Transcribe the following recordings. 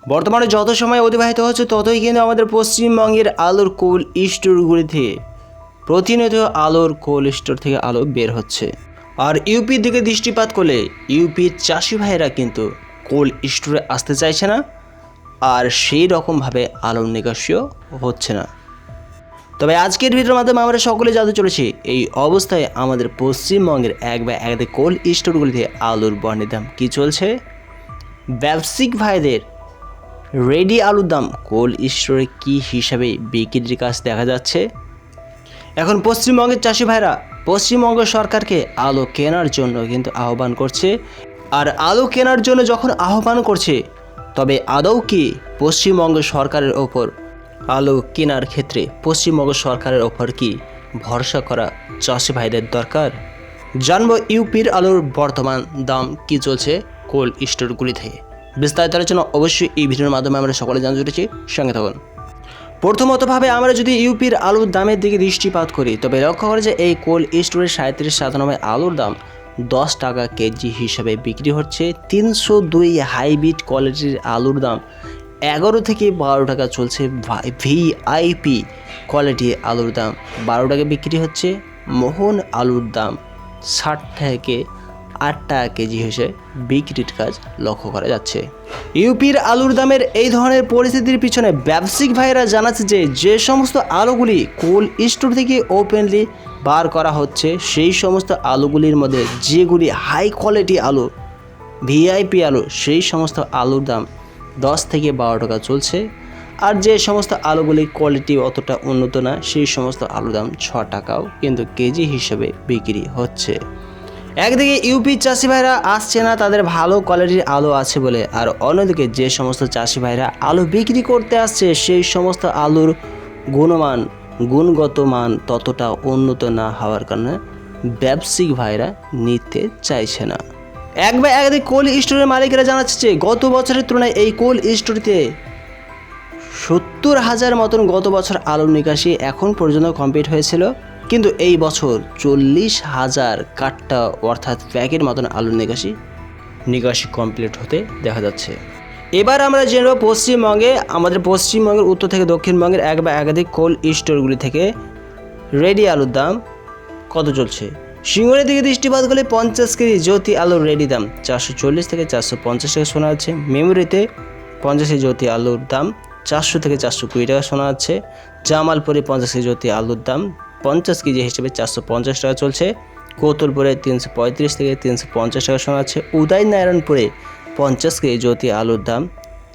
বর্তমানে যত সময় অতিবাহিত হচ্ছে ততই কিন্তু আমাদের পশ্চিমবঙ্গের আলুর কোল্ড স্টোরগুলি থেকে প্রতিনিয়ত আলুর কোল্ড স্টোর থেকে আলু বের হচ্ছে। আর ইউপির দিকে দৃষ্টিপাত করলে ইউপির চাষি ভাইয়েরা কিন্তু কোল্ড স্টোরে আসতে চাইছে না, আর সেই রকমভাবে আলুর নিকাশিও হচ্ছে না। তবে আজকের ভিডিওর মাধ্যমে আমরা সকলে জানতে চলেছি এই অবস্থায় আমাদের পশ্চিমবঙ্গের এক বা একাধিক কোল্ড স্টোরগুলিতে আলুর বন্ডের দাম কী চলছে, ব্যবসায়িক ভাইদের রেডি আলুর দাম কোল্ড স্টোরে কী হিসাবে বিক্রির কাজ দেখা যাচ্ছে। এখন পশ্চিমবঙ্গের চাষি ভাইরা পশ্চিমবঙ্গ সরকারকে আলু কেনার জন্য কিন্তু আহ্বান করছে। আর আলু কেনার জন্য যখন আহ্বান করছে, তবে আদৌ কি পশ্চিমবঙ্গ সরকারের ওপর আলু কেনার ক্ষেত্রে পশ্চিমবঙ্গ সরকারের ওপর কি ভরসা করা চাষি ভাইদের দরকার? জানবো ইউপির আলুর বর্তমান দাম কি চলছে কোল্ড স্টোরগুলি থেকে। বিস্তারিত আলোচনা অবশ্যই এই ভিডিওর মাধ্যমে আমরা সকলে জানতে চলেছি, সঙ্গে থাকুন। প্রথমতভাবে আমরা যদি ইউপির আলুর দামের দিকে দৃষ্টিপাত করি, তবে লক্ষ্য করে যে এই কোল্ড স্টোরের 37-97 আলুর দাম 10 টাকা কেজি হিসাবে বিক্রি হচ্ছে। 302 হাইব্রিড কোয়ালিটির আলুর দাম 11 থেকে 12 টাকা চলছে। ভিআইপি কোয়ালিটি আলুর দাম 12 টাকা বিক্রি হচ্ছে। মোহন আলুর দাম 60 থেকে 8 টাকা কেজি হিসেবে বিক্রির কাজ লক্ষ্য করা যাচ্ছে। ইউপির আলুর দামের এই ধরনের পরিস্থিতির পিছনে ব্যবসায়িক ভাইয়েরা জানাচ্ছে যে সমস্ত আলুগুলি কোল্ড স্টোর থেকে ওপেনলি বার করা হচ্ছে, সেই সমস্ত আলুগুলির মধ্যে যেগুলি হাই কোয়ালিটি আলু, ভিআইপি আলু, সেই সমস্ত আলুর দাম 10 থেকে 12 টাকা চলছে। আর যে সমস্ত আলুগুলি কোয়ালিটি অতটা উন্নত না, সেই সমস্ত আলুর দাম 6 টাকাও কিন্তু কেজি হিসেবে বিক্রি হচ্ছে। একদিকে ইউপির চাষি ভাইরা আসছে না তাদের ভালো কোয়ালিটির আলু আছে বলে, আর অন্যদিকে যে সমস্ত চাষি ভাইরা আলু বিক্রি করতে আসছে সেই সমস্ত আলুর গুণগত মান ততটা উন্নত না হওয়ার কারণে ব্যবসায়িক ভাইরা নিতে চাইছে না। এক বা একাধিক কোল্ড স্টোরের মালিকেরা জানাচ্ছে যে গত বছরের তুলনায় এই কোল্ড স্টোরটিতে 70,000 মতন গত বছর আলুর নিকাশি এখন পর্যন্ত কমপ্লিট হয়েছিল, কিন্তু এই বছর 40,000 কাঠটা অর্থাৎ প্যাকের মতন আলুর নিকাশি কমপ্লিট হতে দেখা যাচ্ছে। এবার আমরা জেনে নেব আমাদের পশ্চিমবঙ্গের উত্তর থেকে দক্ষিণবঙ্গের এক বা একাধিক কোল্ড স্টোরগুলি থেকে রেডি আলুর দাম কত চলছে। সিঙ্গুরের দিকে দৃষ্টিপাত করলে 50 কেজি জ্যোতি আলুর রেডি দাম 440 থেকে 450 টাকা শোনা যাচ্ছে। মেমোরিতে 50 কেজি জ্যোতি আলুর দাম 400 থেকে 420 টাকা শোনা যাচ্ছে। জামালপুরে 50 কেজি জ্যোতি আলুর দাম 50 কেজি হিসেবে 450 টাকা চলছে। কৌতুলপুরে 335 থেকে 350 টাকা শোনা যাচ্ছে। উদয়নারায়ণপুরে 50 কেজি জ্যোতি আলুর দাম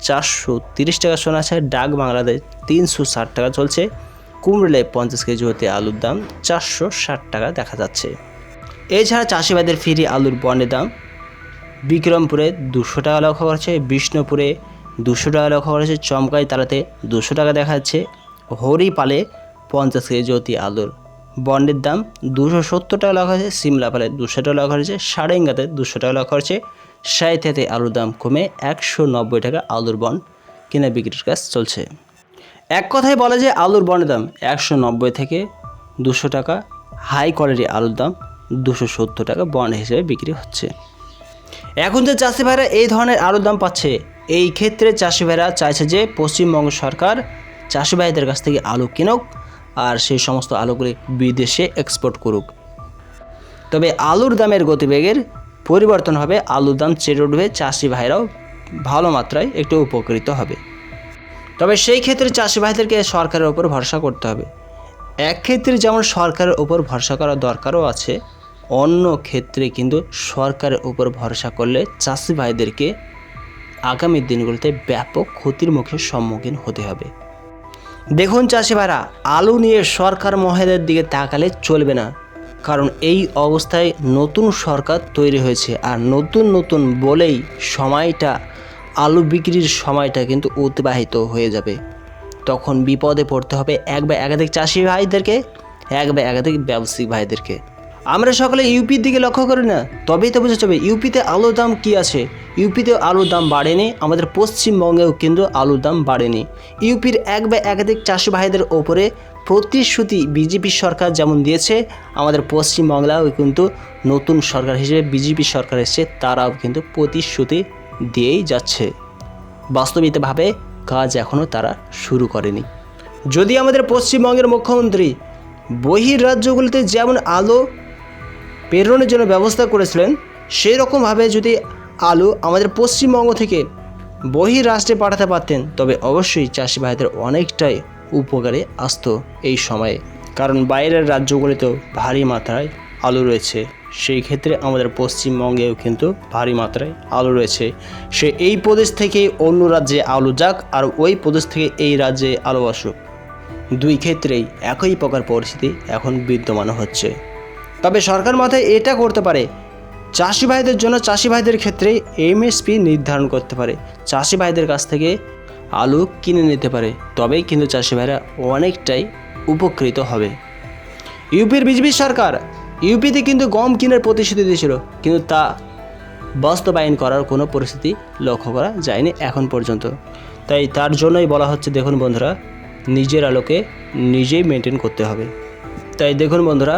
430 টাকা শোনা যাচ্ছে। ডাক বাংলাতে 360 টাকা চলছে। কুমড়োলে 50 কেজি জ্যোতি আলুর দাম 460 টাকা দেখা যাচ্ছে। এছাড়া চাষি ভাইদের ফ্রি আলুর বন্ডের দাম বিক্রমপুরে 200 টাকা লক্ষ্য করছে, বিষ্ণুপুরে 200 টাকা লক্ষ্য করেছে, চমকাই তালাতে 200 টাকা দেখা যাচ্ছে। হরিপালে 50 কেজি জ্যোতি আলুর বন্ডের দাম 270 টাকা লক্ষ্য হয়েছে। সিমলাপালে 200 টাকা লক্ষ্য হয়েছে। সারেঙ্গাতে 200 টাকা লক্ষ্য হয়েছে। সাঁইথিয়াতে আলুর দাম কমে 190 টাকা আলুর বন্ড কিনে বিক্রির কাজ চলছে। এক কথায় বলা যায় আলুর বন্ডের দাম 190 থেকে 200 টাকা, হাই কোয়ালিটি আলুর দাম 270 টাকা বন্ড হিসেবে বিক্রি হচ্ছে। এখন যে চাষি ভাইরা এই ধরনের আলুর দাম পাচ্ছে, এই ক্ষেত্রে চাষি ভাইরা চাইছে যে পশ্চিমবঙ্গ সরকার চাষি ভাইদের কাছ থেকে আলু কিনুক আর সেই সমস্ত আলুগুলি বিদেশে এক্সপোর্ট করুক। তবে আলুর দামের গতিবেগের পরিবর্তন হবে, আলুর দাম চেয়ে উঠবে, চাষি ভাইরাও ভালো মাত্রায় একটু উপকৃত হবে। তবে সেই ক্ষেত্রে চাষি ভাইদেরকে সরকারের ওপর ভরসা করতে হবে। এক ক্ষেত্রে যেমন সরকারের ওপর ভরসা করার দরকারও আছে, অন্য ক্ষেত্রে কিন্তু সরকারের উপর ভরসা করলে চাষি ভাইদেরকে আগামী দিনগুলোতে ব্যাপক ক্ষতির মুখে সম্মুখীন হতে হবে। দেখুন চাষি ভাইরা, আলু নিয়ে সরকার মহলের দিকে তাকালে চলবে না, কারণ এই অবস্থায় নতুন সরকার তৈরি হয়েছে, আর নতুন বলেই আলু বিক্রির সময়টা কিন্তু অতিবাহিত হয়ে যাবে। তখন বিপদে পড়তে হবে এক বা একাধিক চাষি ভাইদেরকে, এক বা একাধিক ব্যবসায়িক ভাইদেরকে। আমরা সকলে ইউপির দিকে লক্ষ্য করি না, তবেই তো বুঝতে হবে ইউপিতে আলুর দাম কী আছে। ইউপিতে আলুর দাম বাড়েনি, আমাদের পশ্চিমবঙ্গেও কিন্তু আলুর দাম বাড়েনি। ইউপির এক বা একাধিক চাষি ভাইদের ওপরে প্রতিশ্রুতি বিজেপি সরকার যেমন দিয়েছে, আমাদের পশ্চিমবাংলাও কিন্তু নতুন সরকার হিসেবে বিজেপি সরকার এসেছে, তারাও কিন্তু প্রতিশ্রুতি দিয়েই যাচ্ছে। বাস্তবিকভাবে কাজ এখনও তারা শুরু করেনি। যদি আমাদের পশ্চিমবঙ্গের মুখ্যমন্ত্রী বহির রাজ্যগুলিতে যেমন আলু প্রেরণের জন্য ব্যবস্থা করেছিলেন, সেই রকমভাবে যদি আলু আমাদের পশ্চিমবঙ্গ থেকে বহির রাষ্ট্রে পাঠাতে পারতেন, তবে অবশ্যই চাষি ভাইদের অনেকটাই উপকারে আসতো এই সময়ে। কারণ বাইরের রাজ্যগুলিতেও ভারী মাত্রায় আলু রয়েছে, সেই ক্ষেত্রে আমাদের পশ্চিমবঙ্গেও কিন্তু ভারী মাত্রায় আলু রয়েছে। সে এই প্রদেশ থেকে অন্য রাজ্যে আলু যাক আর ওই প্রদেশ থেকে এই রাজ্যে আলু আসুক, দুই ক্ষেত্রেই একই প্রকার পরিস্থিতি এখন বিদ্যমান হচ্ছে। তবে সরকার মাথায় এটা করতে পারে, চাষি ভাইদের জন্য চাষি ভাইদের ক্ষেত্রে এমএসপি নির্ধারণ করতে পারে, চাষি ভাইদের কাছ থেকে আলু কিনে নিতে পারে, তবেই কিন্তু চাষি ভাইরা অনেকটাই উপকৃত হবে। ইউপির বিজেপি সরকার ইউপিতে কিন্তু গম কেনার প্রতিশ্রুতি দিয়েছিল, কিন্তু তা বাস্তবায়ন করার কোনো পরিস্থিতি লক্ষ্য করা যায়নি এখন পর্যন্ত। তাই তার জন্যই বলা হচ্ছে, দেখুন বন্ধুরা, নিজের আলোকে নিজেই মেনটেন করতে হবে। তাই দেখুন বন্ধুরা,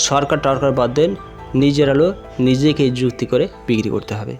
সরকার টরকার বাদ দেন, নিজের আলো নিজেকেই যুক্তি করে বিক্রি করতে হবে।